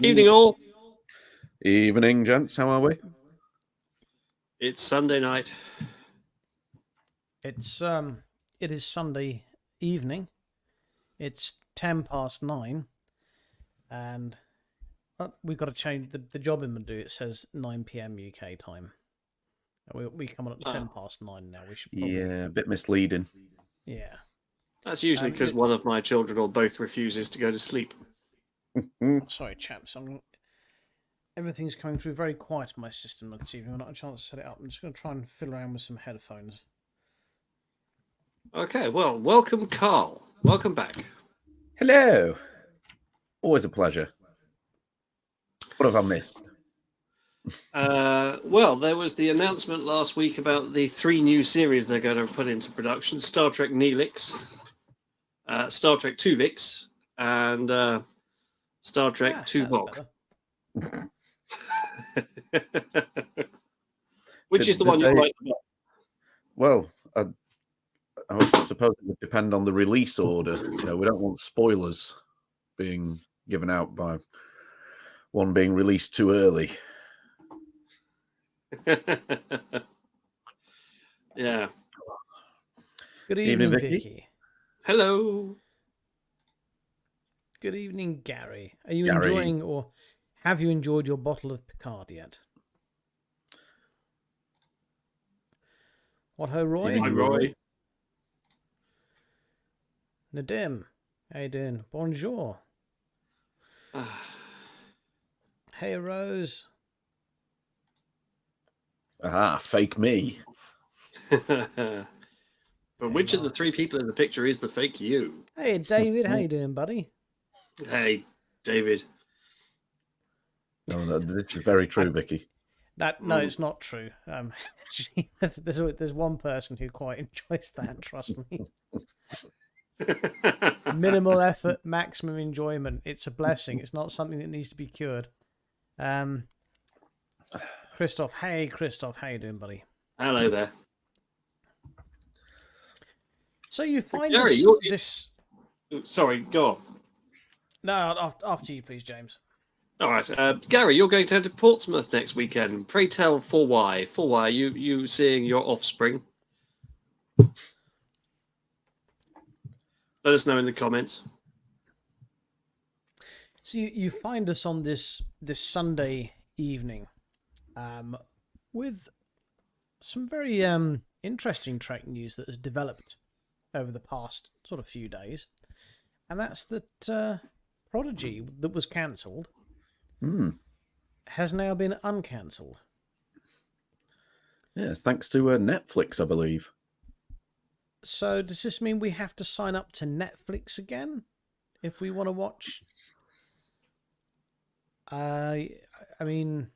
Evening, all. Evening, gents. How are we? It's Sunday night. It is Sunday evening. It's 9:10, and we've got to change the job in Madrid. It says 9 p.m. UK time. We come on at 9:10 now. We should probably... Yeah, a bit misleading. Yeah. That's usually because one of my children or both refuses to go to sleep. Sorry, chaps. Everything's coming through very quiet in my system this evening. I've not had a chance to set it up. I'm just going to try and fiddle around with some headphones. Okay, well, welcome, Carl. Welcome back. Hello. Always a pleasure. What have I missed? Well, there was the announcement last week about the 3 new series they're going to put into production: Star Trek Neelix, Star Trek Tuvix, and Star Trek Tuvok. Which is the one you like the most? Well, I was suppose it would depend on the release order. You know, we don't want spoilers being given out by one being released too early. Yeah. Good evening, Vicky. Hello. Good evening, Gary. Are you enjoying, or have you enjoyed your bottle of Picard yet? What ho, Roy? Hi, Roy. Nadim, how you doing? Bonjour. Hey, Rose. Aha, fake me. But which of the 3 people in the picture is the fake you? Hey, David, how you doing, buddy? Hey, David. No, this is very true, Vicky. No, it's not true. There's one person who quite enjoys that. Trust me. Minimal effort, maximum enjoyment. It's a blessing. It's not something that needs to be cured. Christoph, hey Christoph, how you doing, buddy? Hello there. So you find Gary, this. Sorry, go on. No, after you, please, James. All right, Gary, you're going to head to Portsmouth next weekend. Pray tell, for why? For why? You seeing your offspring? Let us know in the comments. So you find us on this Sunday evening, with some very interesting Trek news that has developed over the past sort of few days, and that's that Prodigy, that was cancelled, has now been uncancelled. Yes, thanks to Netflix, I believe. So does this mean we have to sign up to Netflix again if we want to watch? I mean,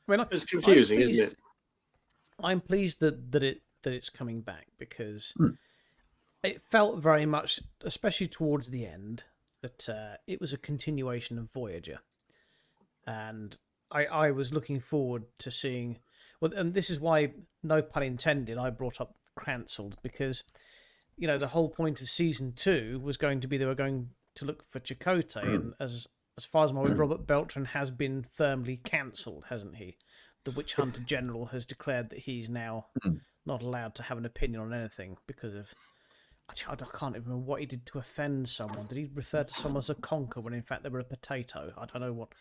it's confusing, isn't it? I'm pleased that it's coming back, because it felt very much, especially towards the end, that it was a continuation of Voyager, and I was looking forward to seeing. Well, and this is why, no pun intended, I brought up cancelled, because the whole point of season 2 was going to be they were going to look for Chakotay, and as far as I'm aware, Robert Beltran has been firmly cancelled, hasn't he? The Witch Hunter General has declared that he's now not allowed to have an opinion on anything because of... I can't even remember what he did to offend someone. Did he refer to someone as a conker when in fact they were a potato? I don't know what...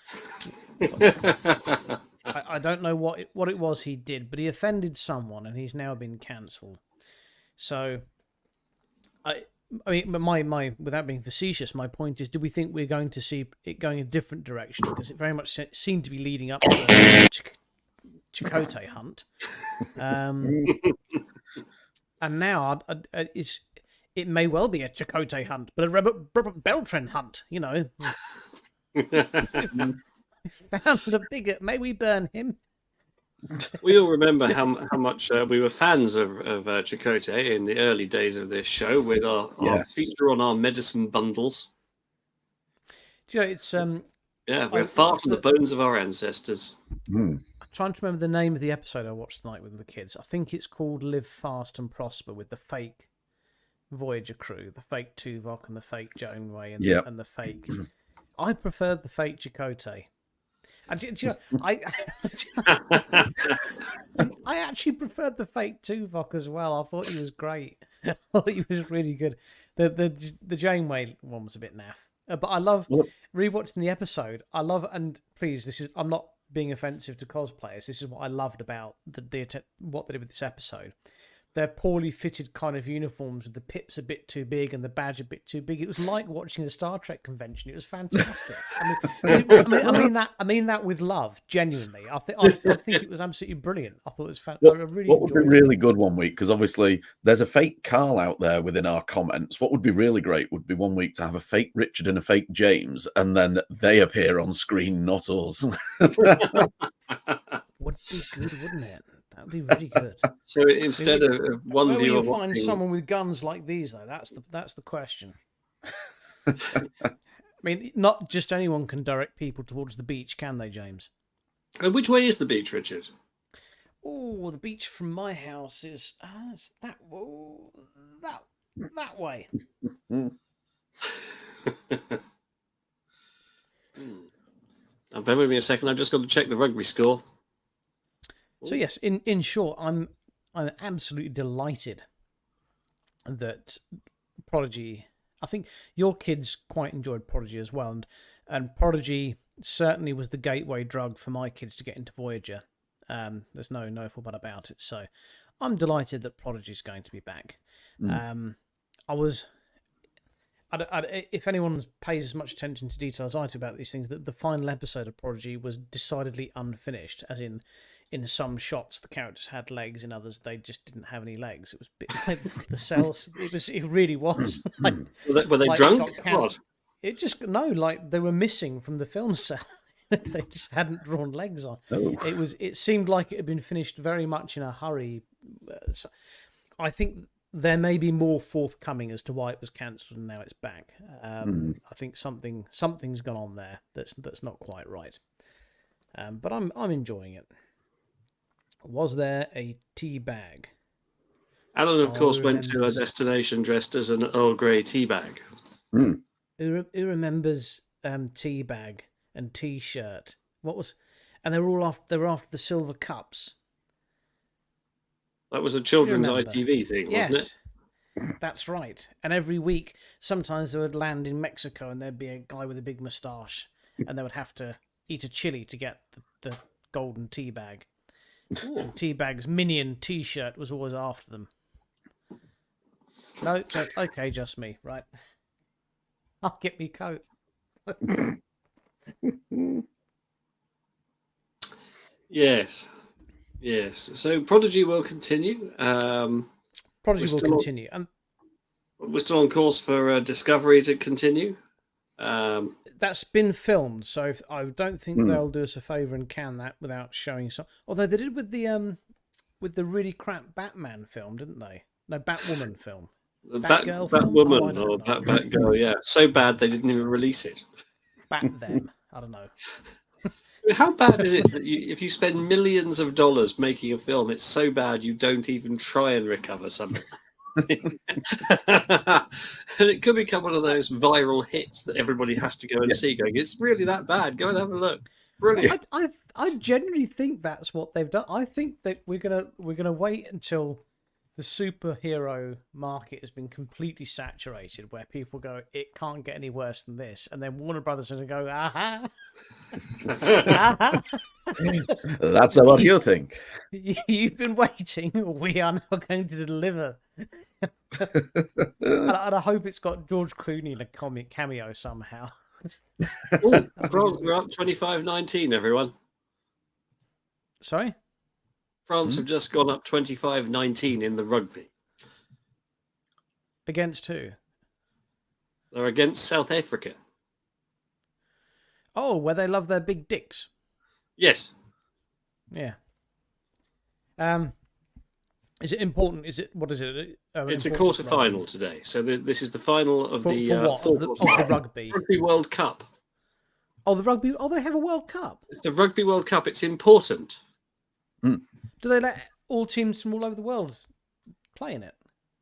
I don't know what it was he did, but he offended someone and he's now been cancelled. So, I mean, my without being facetious, my point is, do we think we're going to see it going a different direction? Because it very much seemed to be leading up to the Chakotay hunt, and now it may well be a Chakotay hunt, but a Robert Beltran hunt. Found a bigot. May we burn him? We all remember how much we were fans of Chakotay in the early days of this show, with our feature on our medicine bundles. Do you know, it's we're far from the bones of our ancestors. I'm trying to remember the name of the episode I watched tonight with the kids. I think it's called "Live Fast and Prosper," with the fake Voyager crew, the fake Tuvok and the fake Janeway and the fake I preferred the fake Chakotay. And do you know, I actually preferred the fake Tuvok as well. I thought he was great. I thought he was really good. The Janeway one was a bit naff, but I love rewatching the episode. I love, and please, I'm not being offensive to cosplayers. This is what I loved about what they did with this episode. Their poorly fitted kind of uniforms with the pips a bit too big and the badge a bit too big. It was like watching a Star Trek convention. It was fantastic. I mean that with love, genuinely. I think it was absolutely brilliant. I thought it was fantastic. What would be really good one week, because obviously there's a fake Carl out there within our comments. What would be really great would be one week to have a fake Richard and a fake James, and then they appear on screen, not us. Would be good, wouldn't it? That would be really good. So instead of one where viewer will you find watching... someone with guns like these, though? That's the question. I mean, not just anyone can direct people towards the beach, can they, James? Which way is the beach, Richard? Oh, the beach from my house is it's that way. Bear with me a second. I've just got to check the rugby score. So yes, in short, I'm absolutely delighted that Prodigy. I think your kids quite enjoyed Prodigy as well, and Prodigy certainly was the gateway drug for my kids to get into Voyager. There's no ifs or buts about it. So I'm delighted that Prodigy is going to be back. If anyone pays as much attention to detail as I do about these things, the final episode of Prodigy was decidedly unfinished, as in some shots the characters had legs, in others they just didn't have any legs. It was a bit like the cells. It really was. Like, were they drunk? What? It just like they were missing from the film set. They just hadn't drawn legs on. Oh. It seemed like it had been finished very much in a hurry. I think there may be more forthcoming as to why it was cancelled and now it's back. I think something's gone on there that's not quite right. But I'm enjoying it. Was there a tea bag? Alan, of course, went to a destination dressed as an Earl Grey tea bag. Who remembers tea bag and T-shirt? And they were after the silver cups. That was a children's ITV thing, wasn't it? That's right. And every week, sometimes they would land in Mexico and there'd be a guy with a big moustache and they would have to eat a chili to get the golden tea bag. And Teabag's minion T-shirt was always after them. No, okay, just me, right? I'll get me coat. Yes. So Prodigy will continue. Prodigy will continue, and we're still on course for Discovery to continue. That's been filmed, so I don't think they'll do us a favour and can that without showing some. Although they did with the really crap Batman film, didn't they? No, Batwoman film. The Batwoman or Batgirl, yeah. So bad they didn't even release it. Bat them. I don't know. How bad is it that if you spend millions of dollars making a film, it's so bad you don't even try and recover some of it? And it could become one of those viral hits that everybody has to go and see. Going, it's really that bad? Go and have a look. Brilliant. I genuinely think that's what they've done. I think that we're gonna wait until the superhero market has been completely saturated, where people go, it can't get any worse than this, and then Warner Brothers are going to go, aha. That's what you think. You've been waiting. We are now going to deliver. And I hope it's got George Clooney in a comic cameo somehow. We're up 25-19, everyone. Sorry? France have just gone up 25-19 in the rugby. Against who? They're against South Africa. Oh, where they love their big dicks. Yes. Yeah. Is it important? What is it? It's a quarter-final today. So this is the final of the rugby. Rugby World Cup. Oh, the rugby. Oh, they have a World Cup. It's the Rugby World Cup. It's important. Do they let all teams from all over the world play in it?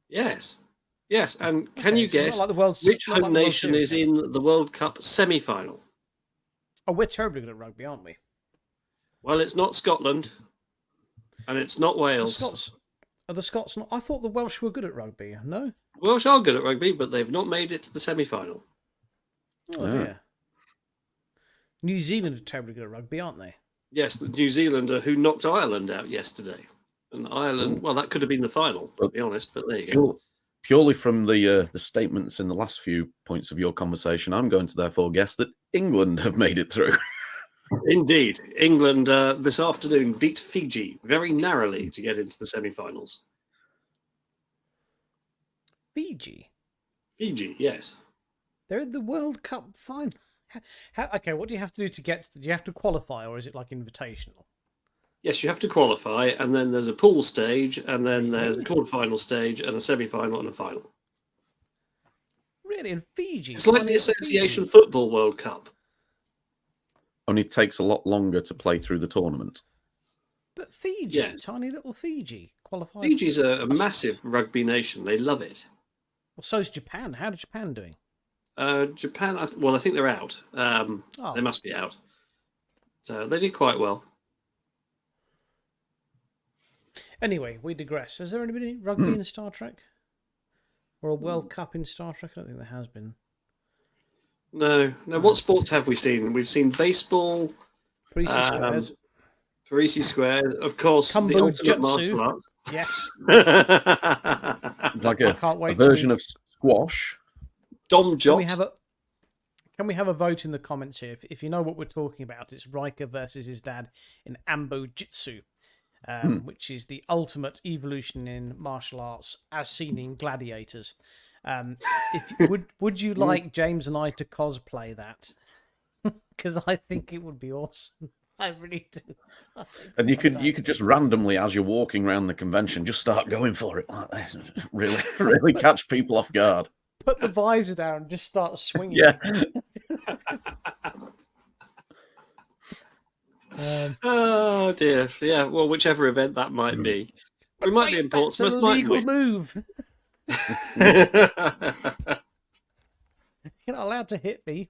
Yes. And can you guess like which home nation is in the World Cup semi-final? Oh, we're terribly good at rugby, aren't we? Well, it's not Scotland, and it's not The Wales. Scots are the Scots not? I thought the Welsh were good at rugby. No. Welsh are good at rugby, but they've not made it to the semi-final. Oh Yeah. dear. New Zealand are terribly good at rugby, aren't they? Yes, the New Zealander who knocked Ireland out yesterday. And Ireland, well, that could have been the final, to be honest, but there you go. Purely from the statements in the last few points of your conversation, I'm going to therefore guess that England have made it through. Indeed. England this afternoon beat Fiji very narrowly to get into the semi-finals. Fiji. Fiji, yes. They're in the World Cup final. Okay, what do you have to do to get? Do you have to qualify, or is it like invitational? Yes, you have to qualify, and then there's a pool stage, and then there's a quarter-final stage, and a semi-final and a final. Really, in Fiji? It's like the Association Football World Cup. Only takes a lot longer to play through the tournament. But Fiji, Yes. tiny little Fiji, qualified. Fiji's a massive rugby nation. They love it. Well, so's Japan. How's Japan doing? Japan, I think they're out. Oh, They must be out. So they did quite well. anyway, we digress. Has there ever been any rugby in Star Trek? Or a World Cup in Star Trek? I don't think there has been. No. What sports have we seen? We've seen baseball, Parisi Squares. Parisi Square, of course, the Kumbo ultimate Jutsu. martial Yes. art. It's like I can't wait a version of squash. Dom Can Jot. we have a vote in the comments here? If you know what we're talking about, it's Riker versus his dad in Ambo Jitsu, which is the ultimate evolution in martial arts as seen in Gladiators. Would you like James and I to cosplay that? Because I think it would be awesome. I really do. And you could just randomly, as you're walking around the convention, just start going for it like this. Really catch people off guard. Put the visor down and just start swinging. Yeah. Oh dear. Yeah. Well, whichever event that might be, we might be in That's an Portsmouth, mightn't illegal we? move. You're not allowed to hit me.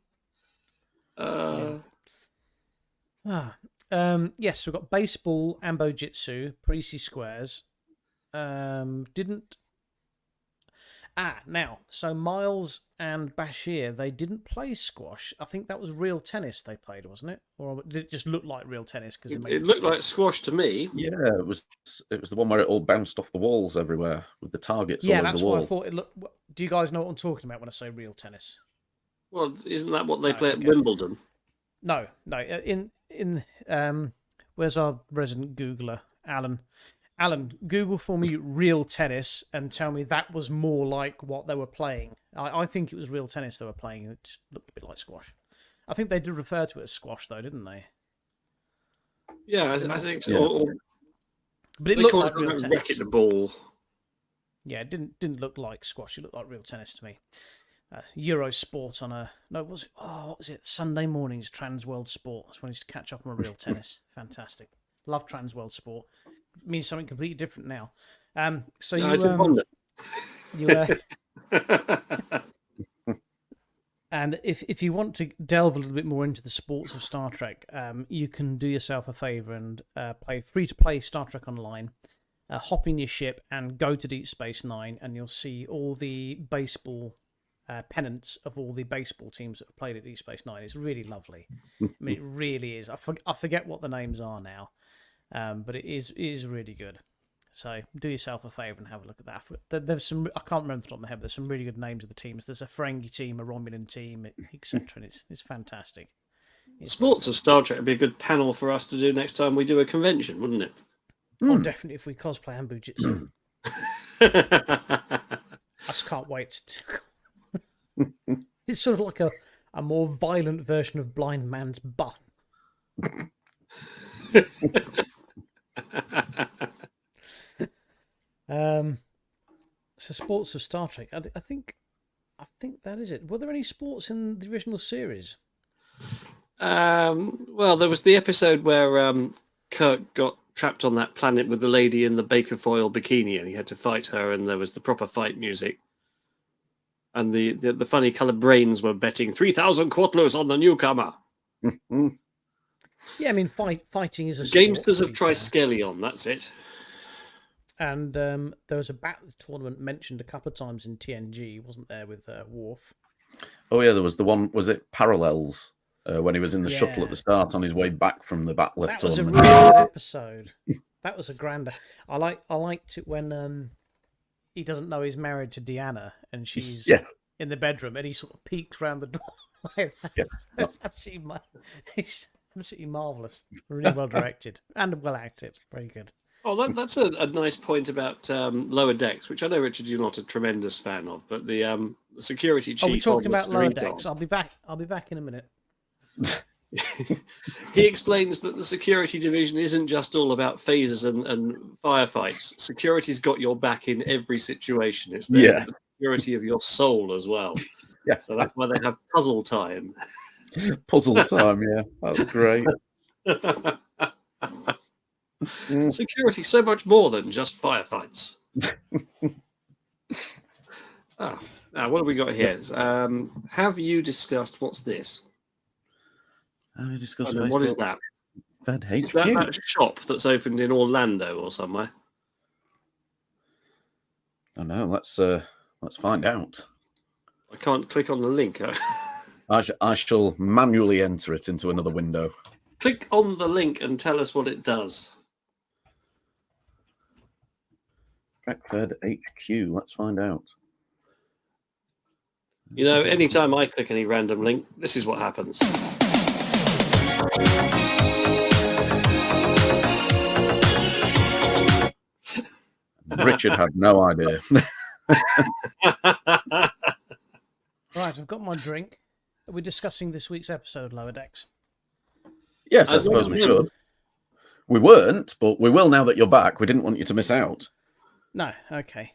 Yes, we've got baseball, Ambo Jitsu, Parisi Squares. So Miles and Bashir, they didn't play squash. I think that was real tennis they played, wasn't it? Or did it just look like real tennis? Because It looked like squash to me. Yeah, it was the one where it all bounced off the walls everywhere with the targets all yeah, over that's the what wall. I thought it looked. Do you guys know what I'm talking about when I say real tennis? Well, isn't that what they No, play at okay. Wimbledon? No. In where's our resident Googler, Alan? Alan, Google for me real tennis and tell me that was more like what they were playing. I think it was real tennis they were playing. It just looked a bit like squash. I think they did refer to it as squash, though, didn't they? Yeah, I think so. Yeah. Or But it they looked call like it real like tennis. racket the ball. Yeah, it didn't look like squash. It looked like real tennis to me. Eurosport on a what was it? Sunday mornings, Trans World Sport. That's when I used to catch up on real tennis. Fantastic. Love Trans World Sport. It means something completely different now. So No, I did wonder. And if you want to delve a little bit more into the sports of Star Trek, you can do yourself a favour and play free-to-play Star Trek Online. Hop in your ship and go to Deep Space Nine, and you'll see all the baseball pennants of all the baseball teams that have played at Deep Space Nine. It's really lovely. I mean, it really is. I forget what the names are now, but it is really good. So do yourself a favour and have a look at that. There's some, I can't remember off the top of my head, but there's some really good names of the teams. There's a Ferengi team, a Romulan team, etc. And it's fantastic. Sports of Star Trek would be a good panel for us to do next time we do a convention, wouldn't it? Oh, definitely if we cosplay Ambu Jitsu. I just can't wait. It's sort of like a more violent version of Blind Man's Buff. So sports of Star Trek. I think that is it. Were there any sports in the original series? Well, there was the episode where Kirk got trapped on that planet with the lady in the Baker foil bikini, and he had to fight her, and there was the proper fight music. And the funny coloured brains were betting 3,000 quarters on the newcomer. Mm. Yeah, I mean, fighting is a sport, Gamesters to of be fair. Triskelion, that's it. And there was a battle tournament mentioned a couple of times in TNG, wasn't there, with Worf? Oh yeah, there was the one. Was it Parallels when he was in the shuttle at Yeah. the start on his way back from the Bat'leth That was a tournament? really good episode. That was a grander. I liked it when he doesn't know he's married to Deanna and she's Yeah. in the bedroom and he sort of peeks round the door like that. Yeah. It's absolutely marvelous. Really well directed and well acted. Very good. Oh, that's a nice point about Lower Decks, which I know, Richard, you're not a tremendous fan of, but the security chief. Are we talking on the about Lower Cerritos, Decks? I'll be back in a minute. he explains that the security division isn't just all about phasers and firefights. Security's got your back in every situation. It's there for the security of your soul as well. Yeah. So that's why they have puzzle time. Puzzle time, yeah. That's great. Security, so much more than just firefights. Now what have we got here? Have you discussed what's this? We discussed What is that? Fed Is HQ. that shop that's opened in Orlando or somewhere? I know. Let's find out. I can't click on the link. I shall manually enter it into another window. Click on the link and tell us what it does. Fed HQ. Let's find out. You know, anytime I click any random link, this is what happens. Richard had no idea. Right, I've got my drink. Are we discussing this week's episode, Lower Decks? Yes, I suppose we should. We weren't, but we will now that you're back. We didn't want you to miss out. No, okay.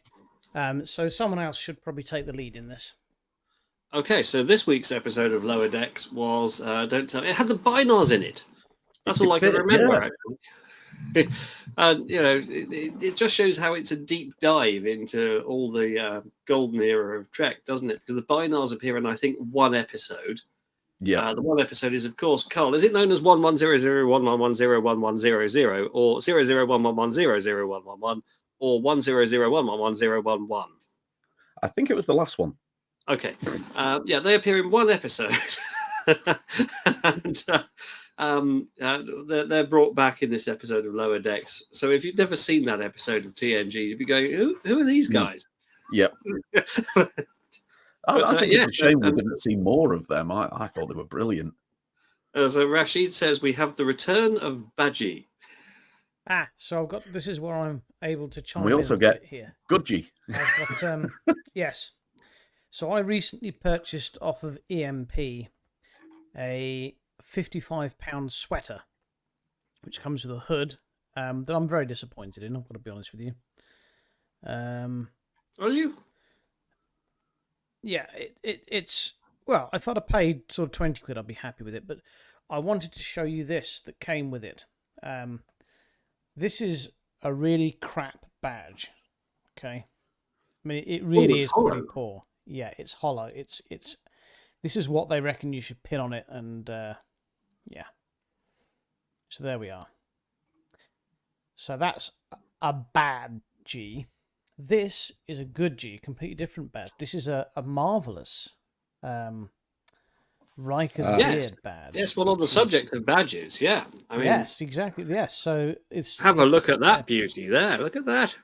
So someone else should probably take the lead in this. Okay, so this week's episode of Lower Decks was Don't Tell Me. It had the Binars in it. That's all I can remember, actually. And, you know, it just shows how it's a deep dive into all the golden era of Trek, doesn't it? Because the Binars appear in, I think, one episode. Yeah. The one episode is, of course, Carl. Is it known as 110011101100 or 0011100111 or 1001111011? I think it was the last one. Okay. Yeah, they appear in one episode. And they're brought back in this episode of Lower Decks. So if you've never seen that episode of TNG, you'd be going, who are these guys? Yep. I think yeah, it's a shame we didn't see more of them. I thought they were brilliant. So Rashid says we have the return of Baji. So I've got. This is where I'm able to chime in. We also get here. Gudgy. I've got, yes. So I recently purchased off of EMP a £55 sweater, which comes with a hood that I'm very disappointed in. I've got to be honest with you. Are you? Yeah, it's well. If I'd have paid sort of 20 quid, I'd be happy with it. But I wanted to show you this that came with it. This is a really crap badge. Okay, I mean it really is hollow. pretty poor. Yeah, it's hollow. It's. This is what they reckon you should pin on it, and yeah. So there we are. So that's a bad G. This is a good G, completely different badge. This is a marvelous Riker's Beard badge. Yes, well, on the subject of badges, yeah. I mean, yes, exactly. Yes, so it's. Have a look at that beauty there. Look at that.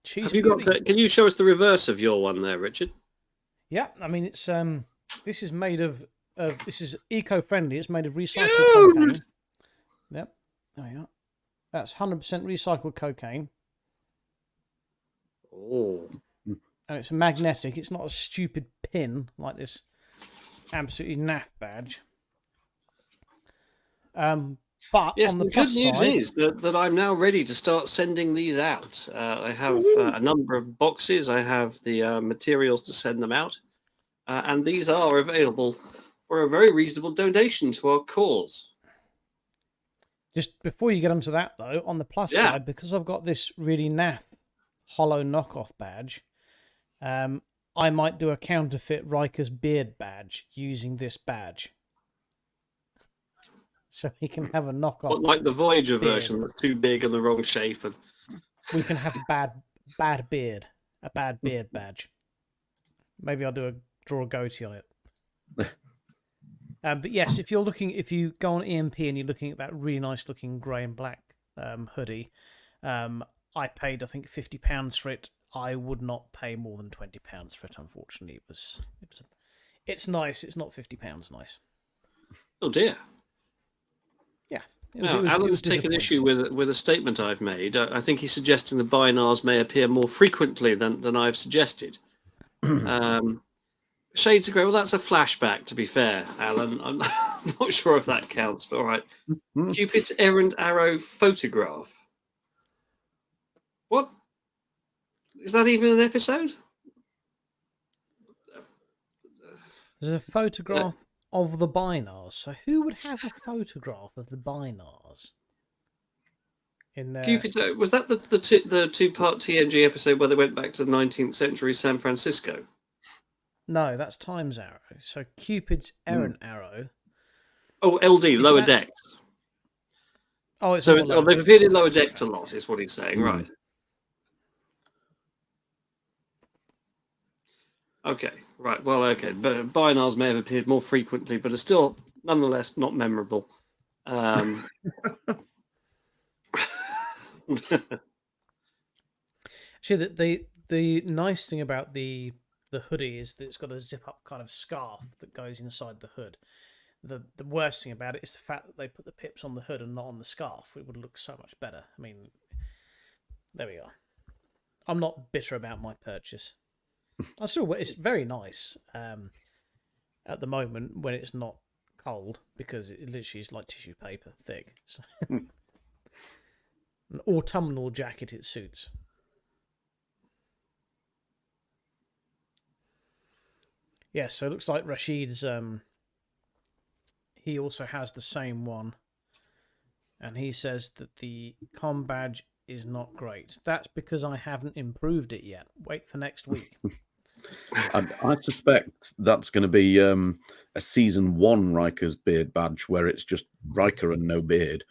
Cheese Have you got? Can you show us the reverse of your one there, Richard? Yeah, I mean it's this is made of this is eco-friendly. It's made of recycled cocaine. Yep, there we are. That's 100% recycled cocaine. Oh. And it's magnetic. It's not a stupid pin like this absolutely naff badge. But yes, on the the plus good news side, is that I'm now ready to start sending these out. I have a number of boxes. I have the materials to send them out. And these are available for a very reasonable donation to our cause. just before you get onto that though, on the plus side, because I've got this really naff hollow knockoff badge, I might do a counterfeit Riker's Beard badge using this badge. so he can have a knockoff. What, like the Voyager beard. version that's too big and the wrong shape. And We can have bad beard, a bad beard badge. Maybe I'll draw a goatee on it. But yes, if you go on EMP and you're looking at that really nice looking grey and black hoodie, I paid I think £50 for it. I would not pay more than £20 for it. Unfortunately, it's nice. It's not £50 nice. oh dear. Yeah. Now, Alan's taken issue with a statement I've made. I think he's suggesting the Bynars may appear more frequently than I've suggested. Shades of Grey. Well, that's a flashback, to be fair, Alan. I'm not sure if that counts, but all right. Cupid's errant arrow photograph. What? Is that even an episode? There's a photograph of the Bynars. So who would have a photograph of the Bynars? In there? Cupid's was that the two-part TNG episode where they went back to the 19th century San Francisco? No, that's Time's Arrow. So Cupid's errant arrow. Oh, LD, Lower that- Decks. Oh, it's So all Lower they've Decks. appeared in Lower Decks a lot, is what he's saying, right? Okay, right. Well, okay, but Bynars may have appeared more frequently, but are still, nonetheless, not memorable. Actually, the nice thing about the hoodie is that it's got a zip up kind of scarf that goes inside the hood. The worst thing about it is the fact that they put the pips on the hood and not on the scarf. It would look so much better. I mean, there we are. I'm not bitter about my purchase. It's very nice at the moment when it's not cold, because it literally is like tissue paper thick. So an autumnal jacket it suits. Yeah, so it looks like Rashid's he also has the same one, and he says that the comm badge is not great. That's because I haven't improved it yet. Wait for next week. I suspect that's going to be a season 1 Riker's beard badge where it's just Riker and no beard.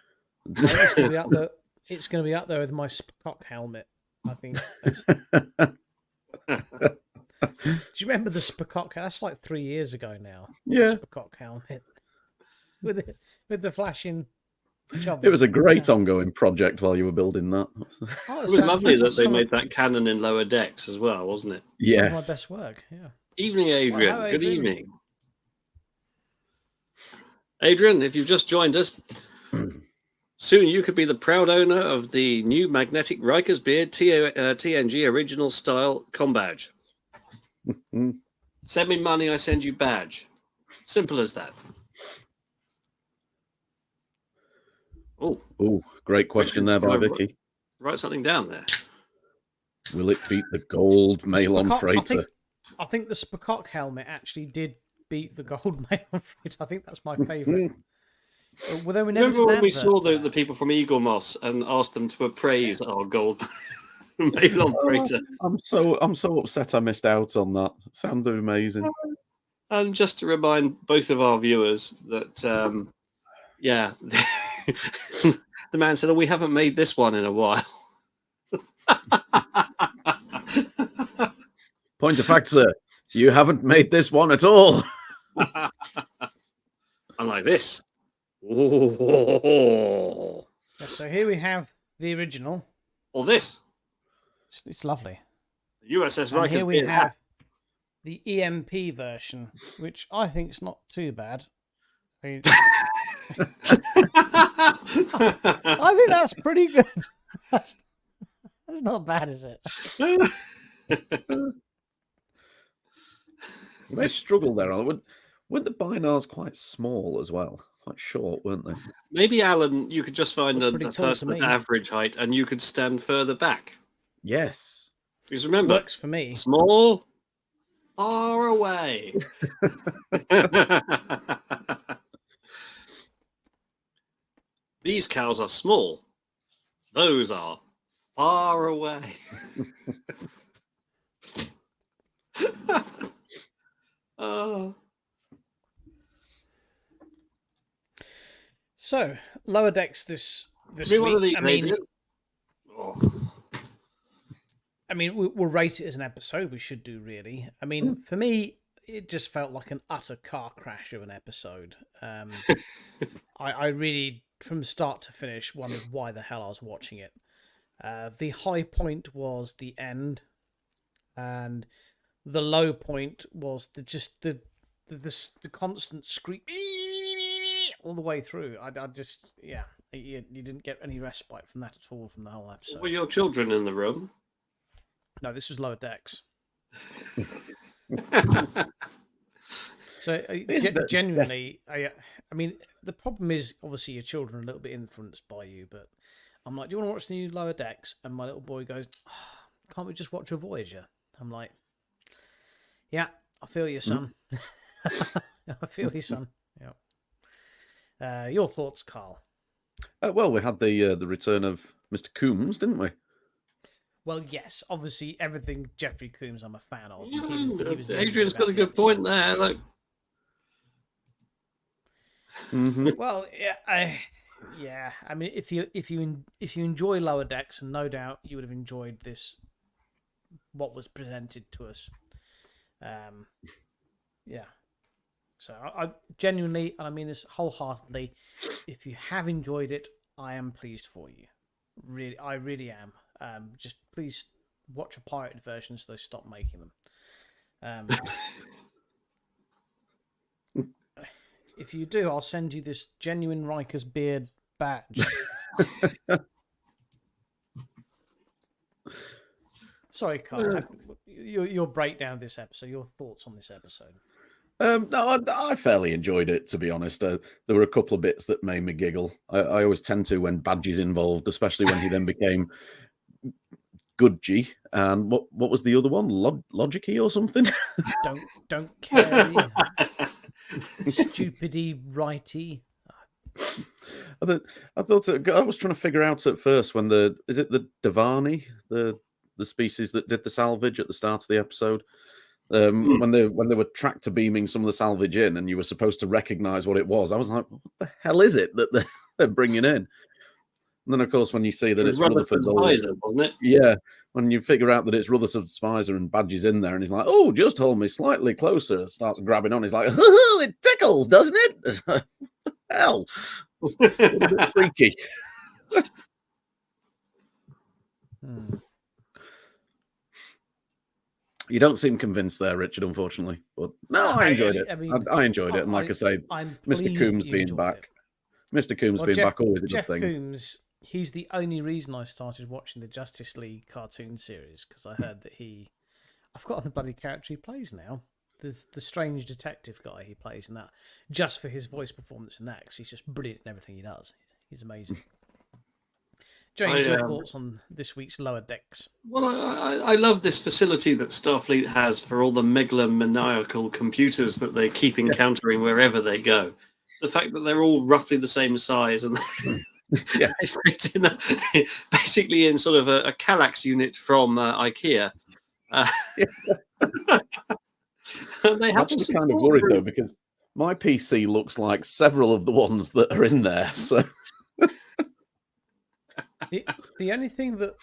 It's going to be up there. It's going to be up there with my Spock helmet, I think. Do you remember the Spock? That's like 3 years ago now. Yeah. The Spock helmet with the flashing. It was a great ongoing project while you were building that. Oh, It was lovely that they some made that canon in Lower Decks as well, wasn't it? Some of my Yes. best work. Yeah. Evening, Adrian. Well, hello, Good Adrian. evening. Adrian, if you've just joined us, soon you could be the proud owner of the new magnetic Riker's Beard TNG original style comm badge. Send me money, I send you badge. Simple as that. Oh, great question there by Vicky. Write something down there. Will it beat the gold Malon Spock- freighter? I think the Spock helmet actually did beat the gold mail freighter. I think that's my favourite. Well, they were never Remember when we advert saw for the that. people from Eagle Moss and asked them to appraise our gold Malon freighter? I'm so upset I missed out on that. Sounded amazing. And just to remind both of our viewers that, yeah, the man said, "Oh, we haven't made this one in a while." Point of fact, sir, you haven't made this one at all. Unlike this. Oh, Yeah, so here we have the original. or this. It's lovely. The USS And Riker's here we Beard. have the EMP version, which I think is not too bad. I mean, I think that's pretty good. That's not bad, is it? They struggled there. Weren't the Bynars quite small as well? Quite short, weren't they? Maybe, Alan, you could just find Look a pretty tall to person at me. average height and you could stand further back. Yes. Because remember, Works for me. small, far away. These cows are small. Those are far away. Oh. So, Lower Decks this Give me one of week. these, Adrian. Oh. I mean, we'll rate it as an episode. We should do, really. I mean, for me, it just felt like an utter car crash of an episode. I really, from start to finish, wondered why the hell I was watching it. The high point was the end, and the low point was the constant scream all the way through. I just, yeah, you didn't get any respite from that at all from the whole episode. Were your children in the room? No, this was Lower Decks. So genuinely, I mean, the problem is obviously your children are a little bit influenced by you, but I'm like, do you want to watch the new Lower Decks? And my little boy goes, oh, can't we just watch a Voyager? I'm like, yeah, I feel you, son. I feel you, son. Yeah. Your thoughts, Carl? Well, we had the return of Mr. Coombs, didn't we? Well, yes, obviously everything Jeffrey Coombs I'm a fan of. Adrian's got a good point there. Look. Mm-hmm. Well, yeah, I mean, if you enjoy Lower Decks, and no doubt you would have enjoyed this, what was presented to us. Yeah. So I genuinely, and I mean this wholeheartedly, if you have enjoyed it, I am pleased for you. Really, I really am. Just please watch a pirated version so they stop making them. If you do, I'll send you this genuine Riker's beard badge. Sorry, Carl. Your breakdown of this episode, your thoughts on this episode. No, I fairly enjoyed it, to be honest. There were a couple of bits that made me giggle. I always tend to when Badgie's involved, especially when he then became Goodgie. And what was the other one? Logicy or something? Don't care. Stupidity, righty. I was trying to figure out at first when is it the Davani, the species that did the salvage at the start of the episode? When they were tractor beaming some of the salvage in, and you were supposed to recognize what it was, I was like, "What the hell is it that they're bringing in?" And then, of course, when you see that it's Rutherford Spicer, wasn't it? Yeah, when you figure out that it's Rutherford Spicer and Badgie's in there, and he's like, "Oh, just hold me slightly closer," starts grabbing on. He's like, "Oh, it tickles, doesn't it?" It's like, hell, a little bit freaky. You don't seem convinced there, Richard, unfortunately. But no, I enjoyed it. I enjoyed it. And like I say, Mr. Coombs being back. Mr. Coombs being back always a good thing. Jeff Coombs, he's the only reason I started watching the Justice League cartoon series, because I heard that I've forgotten the bloody character he plays now. The strange detective guy he plays in that, just for his voice performance in that, because he's just brilliant in everything he does. He's amazing. James, your thoughts on this week's Lower Decks? Well, I love this facility that Starfleet has for all the megalomaniacal computers that they keep encountering wherever they go. The fact that they're all roughly the same size and they fit in basically in sort of a Kallax unit from IKEA. They have to kind of worried though, because my PC looks like several of the ones that are in there. So. The only thing that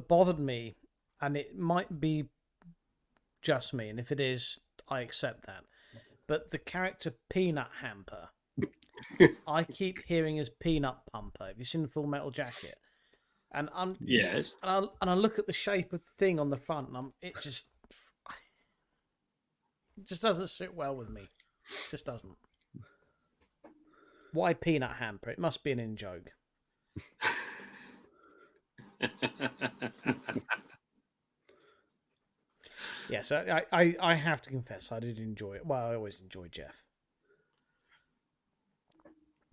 bothered me, and it might be just me, and if it is, I accept that, but the character Peanut Hamper, I keep hearing as Peanut Pumper. Have you seen Full Metal Jacket? And yes, and I look at the shape of the thing on the front, and it just doesn't sit well with me. It just doesn't. Why Peanut Hamper? It must be an in-joke. Yes, I have to confess I did enjoy it. Well, I always enjoy Jeff.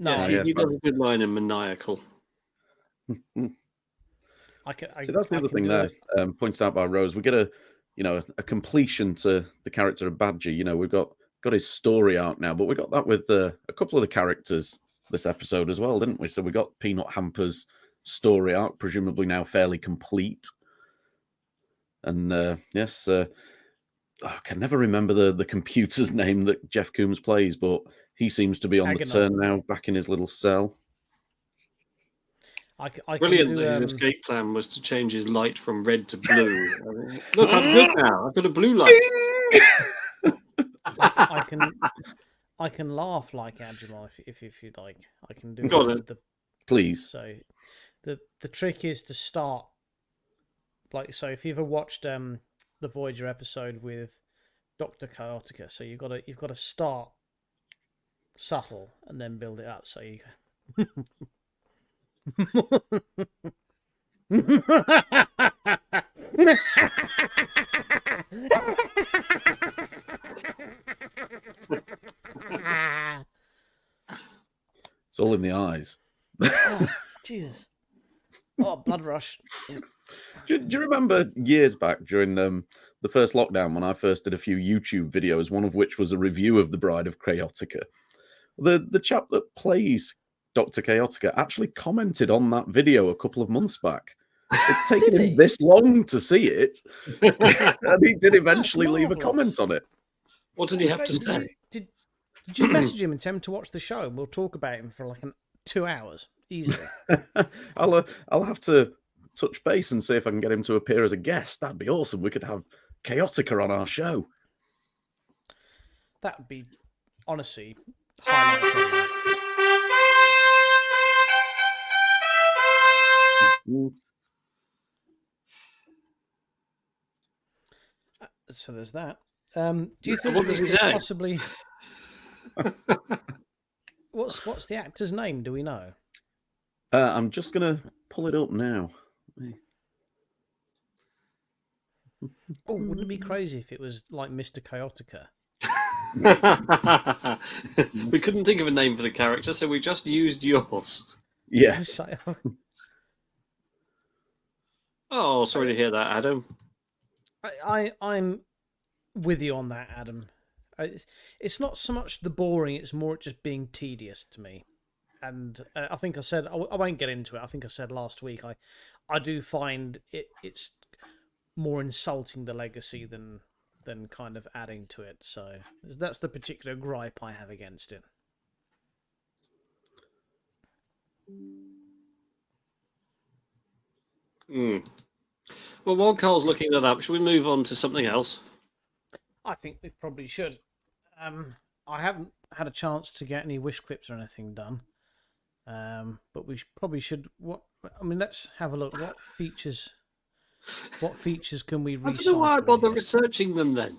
No, yes, he does a good line in maniacal. So that's the other thing there, pointed out by Rose. We get a completion to the character of Badgie. We've got his story arc now, but we got that with a couple of the characters this episode as well, didn't we? So we got Peanut Hamper's story arc, presumably now fairly complete. And I can never remember the computer's name that Jeff Coombs plays, but He seems to be on the Agonon. turn now, back in his little cell. I Brilliant can that do, his escape plan was to change his light from red to blue. I mean, look, I'm good now. I've got a blue light. I can laugh like Agilon if you like. I can do Got it. it. The, Please. so the trick is to start like so. If you ever watched the Voyager episode with Dr. Chaotica, so you've got to start subtle and then build it up. So you. It's all in the eyes. Oh, Jesus. Oh, blood rush. Yeah. Do you remember years back during the first lockdown when I first did a few YouTube videos, one of which was a review of The Bride of Chaotica? The chap that plays Dr. Chaotica actually commented on that video a couple of months back. It's taken Did him he? this long to see it, and he did eventually leave a marvellous. comment on it. What did he have to say? Did you message him and tell him to watch the show? And we'll talk about him for like 2 hours easily. I'll have to touch base and see if I can get him to appear as a guest. That'd be awesome. We could have Chaotica on our show. That would be honestly highlight of my life. So there's that. Do you think What does we he could say? possibly? What's the actor's name? Do we know? I'm just gonna pull it up now. Oh, wouldn't it be crazy if it was like Mr. Chaotica? We couldn't think of a name for the character, so we just used yours. Yeah. Oh, sorry to hear that, Adam. I'm with you on that, Adam. It's not so much the boring; it's more just being tedious to me. And I think I said I won't get into it. I think I said last week I do find it's more insulting the legacy than kind of adding to it. So that's the particular gripe I have against it. Well, while Carl's looking that up, should we move on to something else? I think we probably should. I haven't had a chance to get any wish clips or anything done, but we probably should. Let's have a look. What features can we recycle? I don't know why I bother here? researching them then.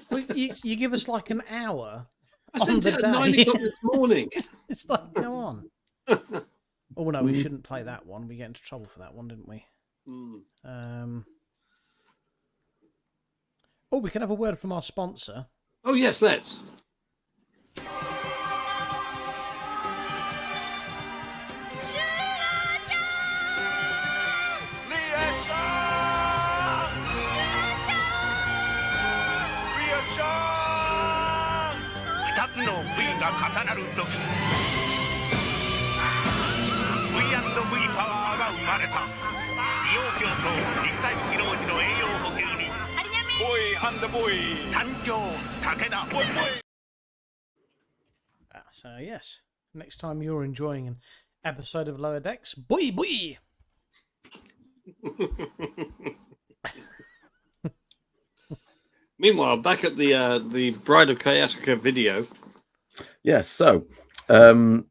Well, you give us like an hour. I sent on it the at 9 day. o'clock this morning. It's like, go on. Oh no, we shouldn't play that one. We get into trouble for that one, didn't we? Oh, we can have a word from our sponsor. Oh, yes, let's. V&V パワーが生まれた需要競争肉体機能児の栄養補給にボーイ&ボーイ誕生武田ボイボイ So yes, next time you're enjoying an episode of Lower Decks, boy boy. Meanwhile, back at the Bride of Chaotica video. Yes. So, the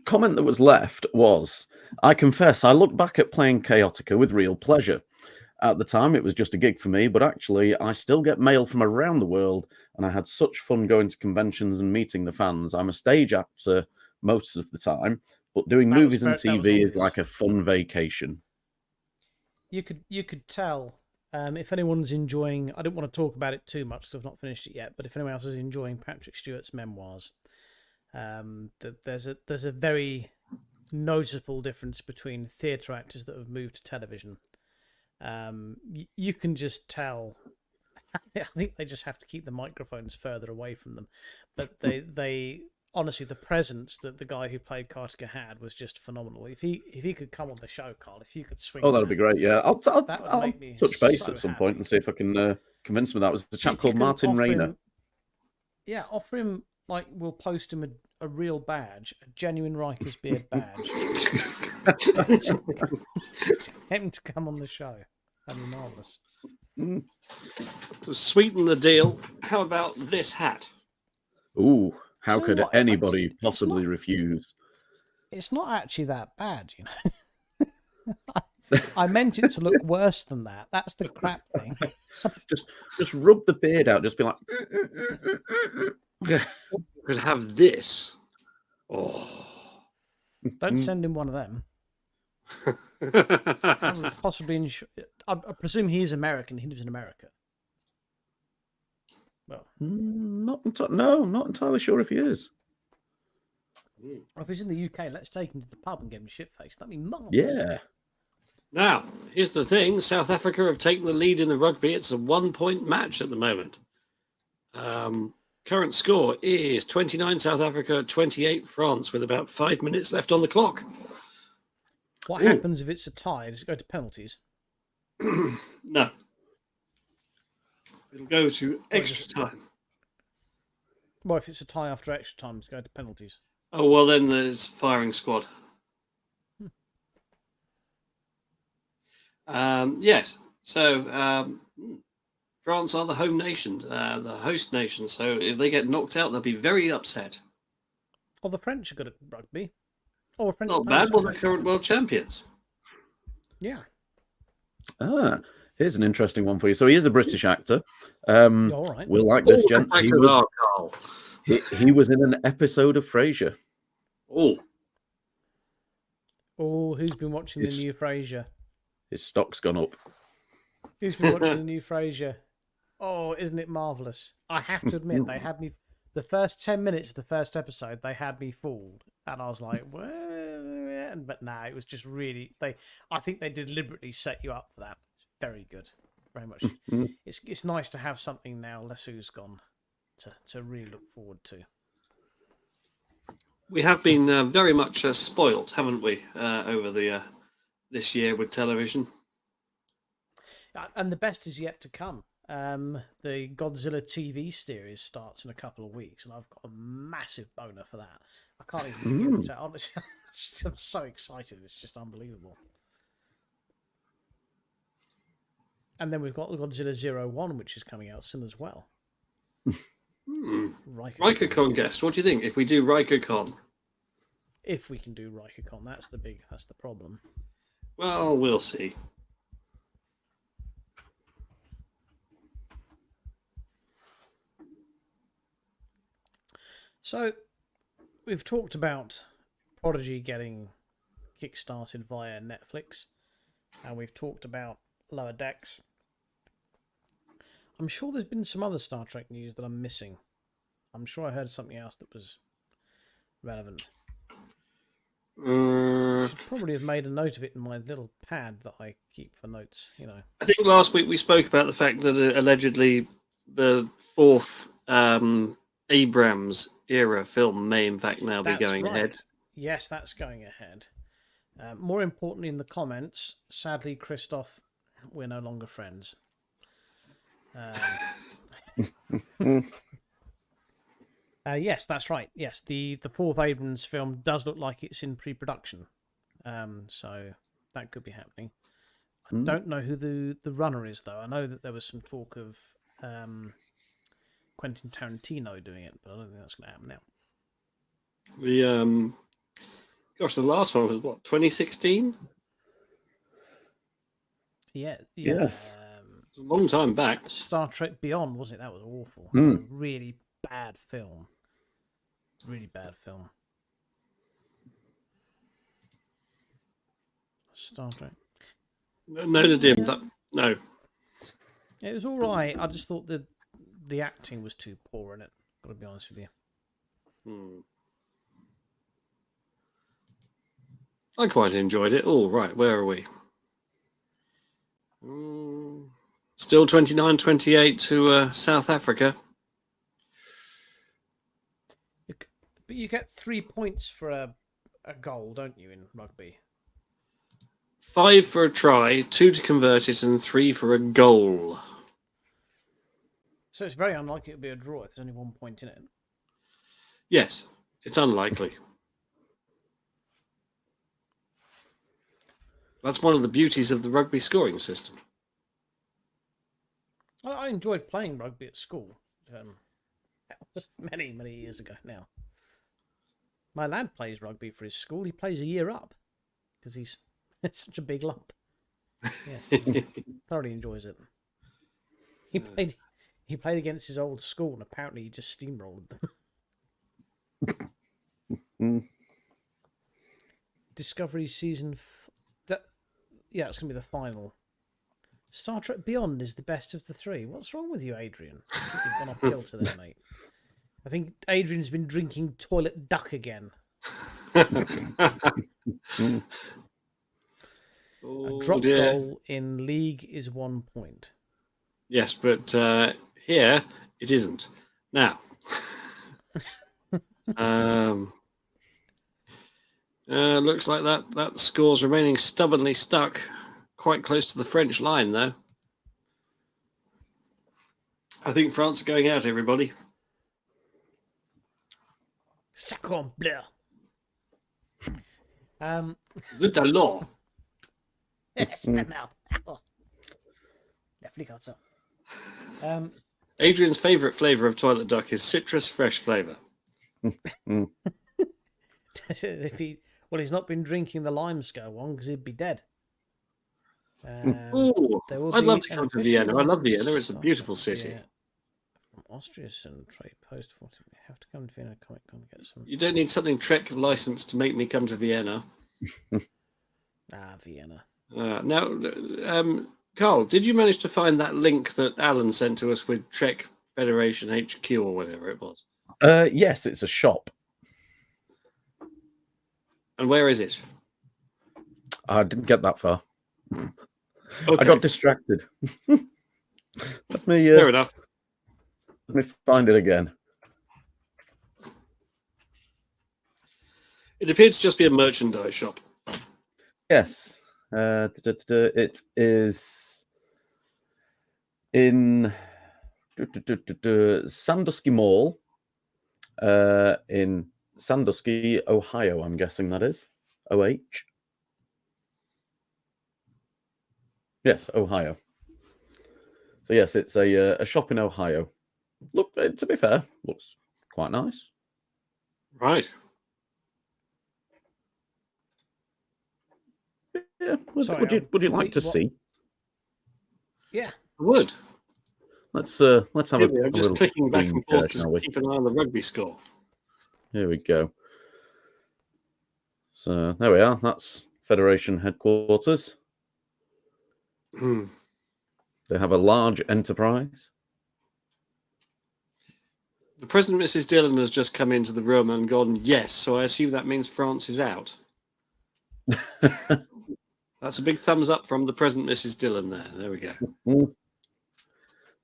comment that was left was, I confess, I look back at playing Chaotica with real pleasure. At the time, it was just a gig for me, but actually, I still get mail from around the world, and I had such fun going to conventions and meeting the fans. I'm a stage actor most of the time, but doing That was movies and that was TV is obvious. like a fun vacation. You could tell if anyone's enjoying. I don't want to talk about it too much because I've not finished it yet. But if anyone else is enjoying Patrick Stewart's memoirs, that there's a very noticeable difference between theatre actors that have moved to television. You can just tell. I think they just have to keep the microphones further away from them, but they honestly, the presence that the guy who played Chaotica had was just phenomenal. If he could come on the show, Carl, if you could swing. Oh, that'd be great. Yeah, I'll That would make me touch base so at some happy. point and see if I can convince him. That was a chap If you called can Martin offer Rayner. him- Yeah, offer him, like, we'll post him a real badge, a genuine Riker's Beard badge. Get him to come on the show. That'd be marvellous. To sweeten the deal, how about this hat? Ooh, how Do you know could what? anybody It's possibly not- refuse? It's not actually that bad, you know. I meant it to look worse than that. That's the crap thing. Just rub the beard out. Just be like, Could have this. Oh. Don't send him one of them. Possibly I presume he's American. He lives in America. Well, not entirely sure if he is. if he's in the UK, let's take him to the pub and get him shit faced. That'd be marvellous. Yeah. Now, here's the thing. South Africa have taken the lead in the rugby. It's a 1-point match at the moment. Current score is 29 South Africa, 28 France, with about 5 minutes left on the clock. What happens if it's a tie? Does it go to penalties? No. It'll go to extra time. Well, if it's a tie after extra time, it's going to penalties. Oh, well, then there's firing squad. Yes. So France are the home nation, the host nation. So if they get knocked out, they'll be very upset. Well, the French are good at rugby. Or French Not players bad. Well, are. the current world champions. Yeah. Here's an interesting one for you. So he is a British actor. All right. We'll like this, Oh, gents. actors are, Carl. He was in an episode of Frasier. Oh, Oh, who's been watching It's- the new Frasier? His stock's gone up. Who's been watching the new Frasier? Oh, isn't it marvellous? I have to admit, they had me. The first 10 minutes of the first episode, they had me fooled, and I was like, well, but nah, it was just really. I think they deliberately set you up for that. It's very good, very much. It's nice to have something now. Lesu's gone to really look forward to. we have been very much spoilt, haven't we, over the this year with television? And the best is yet to come. The Godzilla TV series starts in a couple of weeks, and I've got a massive boner for that. I can't even begin to tell. Honestly, I'm so excited. It's just unbelievable. And then we've got Godzilla 01, which is coming out soon as well. RikerCon guest, what do you think if we do RikerCon? If we can do RikerCon, that's the problem. Well, we'll see. So, we've talked about Prodigy getting kickstarted via Netflix, and we've talked about Lower Decks. I'm sure there's been some other Star Trek news that I'm missing. I'm sure I heard something else that was relevant. I should probably have made a note of it in my little pad that I keep for notes, you know. I think last week we spoke about the fact that allegedly the fourth Abrams era film may in fact now be going ahead. Yes, that's going ahead. More importantly, in the comments, sadly, Christoph, we're no longer friends. Yes, that's right. Yes, the fourth Abrams film does look like it's in pre-production, so that could be happening. I don't know who the runner is, though. I know that there was some talk of Quentin Tarantino doing it, but I don't think that's going to happen now. The last one was what, 2016? Yeah. Yeah. It's a long time back. Star Trek Beyond, wasn't it? That was awful. Really bad film. Really bad film. Star Trek. No, the dim. No. It was all right. I just thought the acting was too poor in it. Got to be honest with you. I quite enjoyed it. All right, where are we? Still 29-28 to South Africa. But you get 3 points for a goal, don't you, in rugby? 5 for a try, 2 to convert it, and 3 for a goal. So it's very unlikely it'll be a draw if there's only 1 point in it. Yes, it's unlikely. That's one of the beauties of the rugby scoring system. I enjoyed playing rugby at school. That was many, many years ago now. My lad plays rugby for his school. He plays a year up because he's it's such a big lump. Yes, he thoroughly enjoys it. He played against his old school, and apparently he just steamrolled them. Discovery season. Yeah, it's gonna be the final. Star Trek Beyond is the best of the three. What's wrong with you, Adrian? I think you've gone off kilter there, mate. I think Adrian's been drinking toilet duck again. Oh, A drop dear. goal in league is 1 point. Yes, but here it isn't. Now, looks like that score's remaining stubbornly stuck quite close to the French line, though. I think France are going out, everybody. Sacre bleu. Zut alors. Yes, my mouth. Definitely got some. Adrian's favourite flavour of toilet duck is citrus fresh flavour. He's not been drinking the lime scale one because he'd be dead. Ooh, There will I'd be love to an come to official Vienna. I love license Vienna. It's a start. beautiful city. Yeah. From Austria and trade post 40. We have to come to Vienna Comic Con to get some. You don't need something Trek licensed to make me come to Vienna. Vienna. Now, Carl, did you manage to find that link that Alan sent to us with Trek Federation HQ or whatever it was? Yes, it's a shop. And where is it? I didn't get that far. Okay. I got distracted. Let me Fair enough. let me find it again. It appeared to just be a merchandise shop. Yes, it is in Sandusky Mall in Sandusky, Ohio. I'm guessing that is OH. Yes, Ohio. So yes, it's a shop in Ohio. Look, to be fair, looks quite nice. Right. Yeah, Sorry, would you like to what- see? Yeah. I would. Let's have Here a we are, just little clicking back screen and forth share, to shall we? keep an eye on the rugby score. Here we go. So there we are. That's Federation headquarters. Hmm. They have a large enterprise. The President, Mrs. Dillon, has just come into the room and gone, yes, so I assume that means France is out. That's a big thumbs up from the President, Mrs. Dillon there. There we go.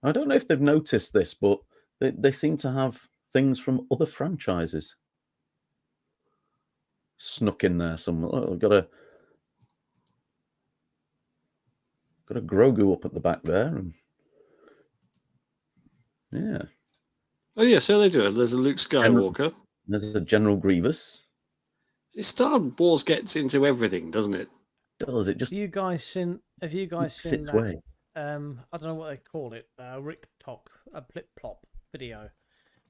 I don't know if they've noticed this, but they seem to have things from other franchises snuck in there somewhere. Oh, got a Grogu up at the back there, and yeah, Oh, yeah, so they do. There's a Luke Skywalker. there's a General Grievous. Star Wars gets into everything, doesn't it? Does it just Have you guys seen its that? way? I don't know what they call it. Rick Talk, a Plip Plop video,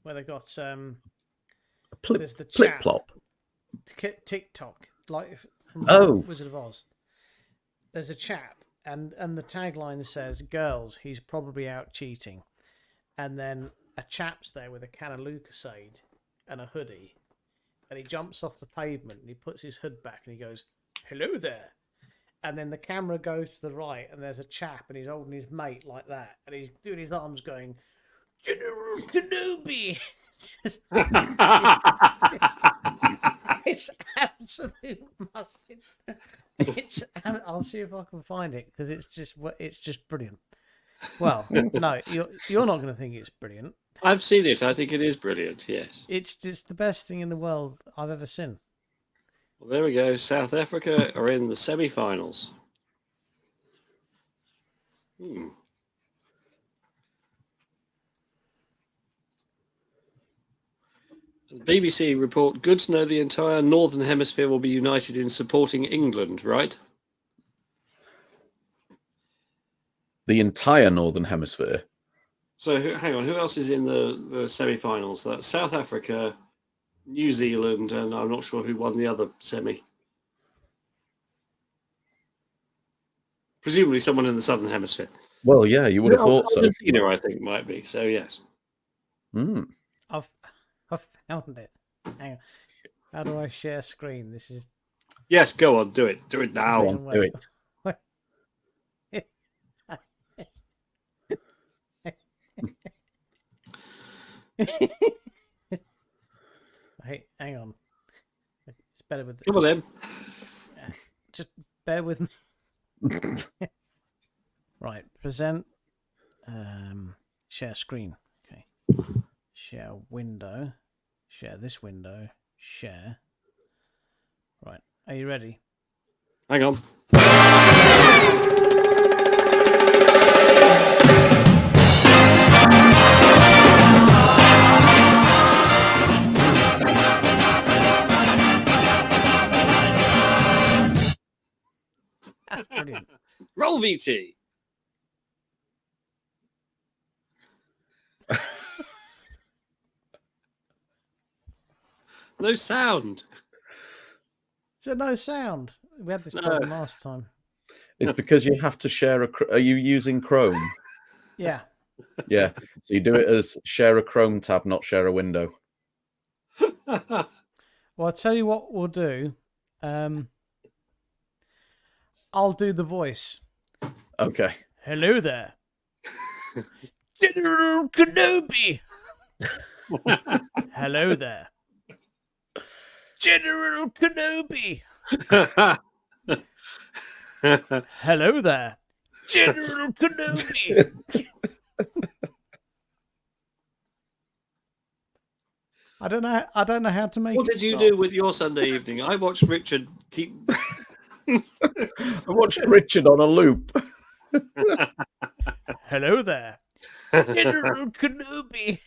where they got there's the Plip chat. plop. TikTok, like from Oh. Wizard of Oz. There's a chap, and the tagline says, "Girls, he's probably out cheating," and then a chap's there with a can of Lucasade and a hoodie, and he jumps off the pavement and he puts his hood back and he goes, "Hello there," and then the camera goes to the right and there's a chap and he's holding his mate like that and he's doing his arms going, "General Kenobi." Just it's absolute mustard. I'll see if I can find it because it's just brilliant. Well, no, you're not going to think it's brilliant. I've seen it. I think it is brilliant, yes. It's just the best thing in the world I've ever seen. Well, there we go. South Africa are in the semi-finals. BBC report, good to know the entire Northern Hemisphere will be united in supporting England, right? The entire Northern Hemisphere. So hang on, who else is in the semi-finals? That's South Africa, New Zealand, and I'm not sure who won the other semi. Presumably someone in the Southern Hemisphere. Well, yeah, you would have thought so. Argentina, I think, might be. So, yes. Mm. I've found it. Hang on. How do I share screen? This is Yes, go on, do it. Do it now. Go on, do it. Hey, hang on. It's better with. Come on, then. Just bear with me. Right, present. Share screen. Okay. Share window. Share this window. Share. Right. Are you ready? Hang on. Brilliant. Roll VT. No sound. So no sound. We had this No. problem last time. It's because you have to share a. Are you using Chrome? Yeah. Yeah. So you do it as share a Chrome tab, not share a window. Well, I'll tell you what we'll do. I'll do the voice. Okay. Hello there. General Kenobi. Hello there. General Kenobi. Hello there. General Kenobi. I don't know how to make What it did you stop. do with your Sunday evening? I watched Richard keep. I watched Richard on a loop. Hello there. General Kenobi.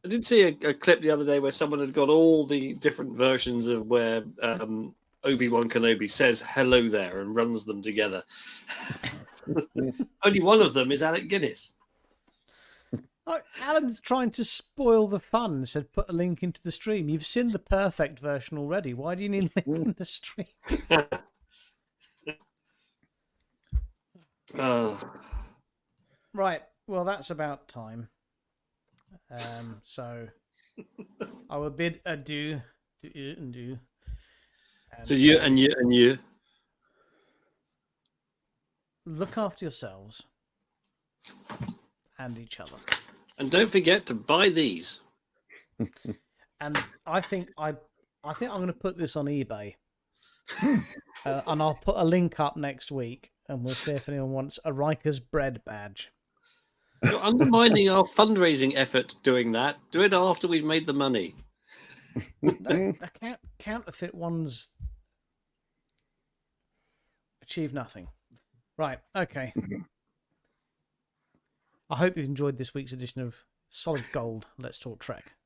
I did see a clip the other day where someone had got all the different versions of where Obi-Wan Kenobi says hello there and runs them together. Only one of them is Alec Guinness. Oh, Alan's trying to spoil the fun. Said put a link into the stream. You've seen the perfect version already. Why do you need a link in the stream? Right. Well, that's about time. So I will bid adieu to you and you. So you and you and you. Look after yourselves and each other. And don't forget to buy these. And I think I'm going to put this on eBay, and I'll put a link up next week, and we'll see if anyone wants a Rikers bread badge. You're undermining our fundraising effort doing that. Do it after we've made the money. The counterfeit ones achieve nothing. Right. Okay. I hope you've enjoyed this week's edition of Solid Gold. Let's Talk Trek.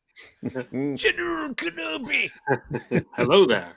General Kenobi. Hello there.